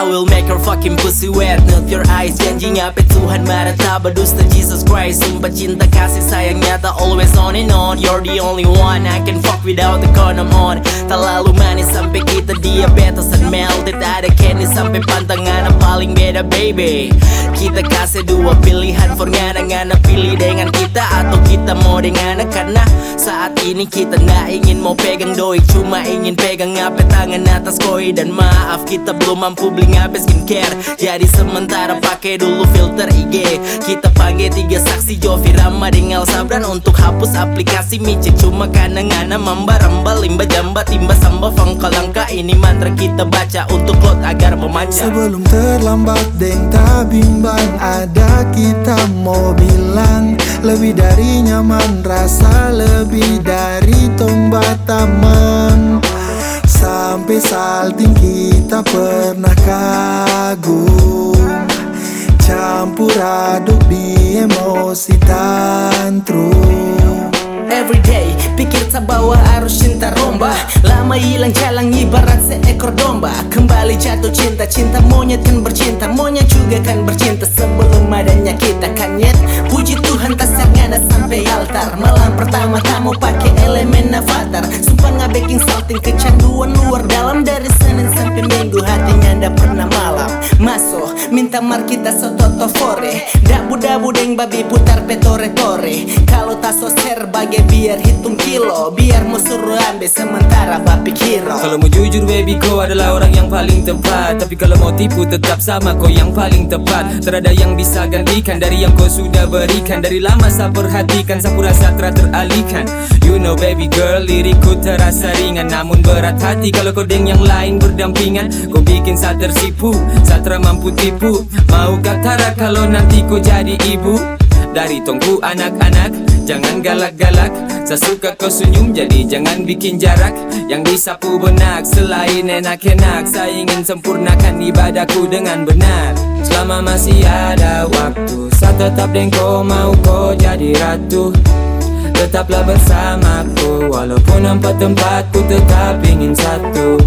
will make your fucking pussy wet. Not your eyes, janji ngapain Tuhan marah tak berdusta. Jesus Christ, sumpah cinta kasih sayang nyata, always on and on. You're the only one I can fuck without the condom on. Terlalu manis sampai kita diabetes and melted. Ada candy sampai pantangan yang paling beda baby. Kita kasih dua pilihan for ngana-ngana, pilih dengan kita atau kita mau dengan anak. Karena saat ini kita nggak ingin mau pegang doi, cuma ingin pegang ngapain tangan atas koi. Dan maaf kita belum mampu beli ngapain skincare, jadi sementara pakai dulu filter IG. Kita panggil 3 saksi Jovi, Rama, dengan Sabran untuk hapus aplikasi micin. Cuma kadang-kadang mamba-ramba, limba jamba, timba samba, fangkalangka. Ini mantra kita baca untuk lot agar memanja. Sebelum terlambat deng tak bimbang, ada kita mau bilang. Lebih dari nyaman, rasa lebih dari tong bataman. Sampai salting kita pernah kagum, campur aduk di emosi tantrum. Everyday pikir tak bawa arus cinta romba, lama hilang jalan ibarat seekor domba. Kembali jatuh cinta, cinta monyet kan bercinta, monyet juga kan bercinta sebelum adanya kita kan yet. Puji Tuhan tak ngana sampai altar. Malam pertama kamu pakai elemen avatar. Sumpah nggak baking salting, kecanduan luar dalam. Dari Senin sampai Minggu hatinya ndak pernah malam. Masuk minta mar kita sototo fore, dabu-dabu deng babi putar petore-tore. Kalau tak soser bagai biar hitung kilo, biar mau suruh ambil sementara babi kiro. Kalau mau jujur baby kau adalah orang yang paling tepat, tapi kalau mau tipu tetap sama kau yang paling tepat. Terada yang bisa gantikan dari yang kau sudah berikan. Dari lama saya perhatikan, saya rasa teralihkan. You know baby girl, lirikku terasa ringan namun berat hati kalau kau deng yang lain berdampingan. Kau bikin saya tersipu, saya mampu tipu. Mau kata kalau nanti kau jadi ibu dari tongku anak-anak, jangan galak-galak. Saya suka kau senyum, jadi jangan bikin jarak. Yang disapu benak, selain enak-enak, saya ingin sempurnakan ibadahku dengan benar. Selama masih ada waktu, saya tetap deng kau, mau kau jadi ratu. Tetaplah bersamaku, walaupun empat tempatku tetap ingin satu.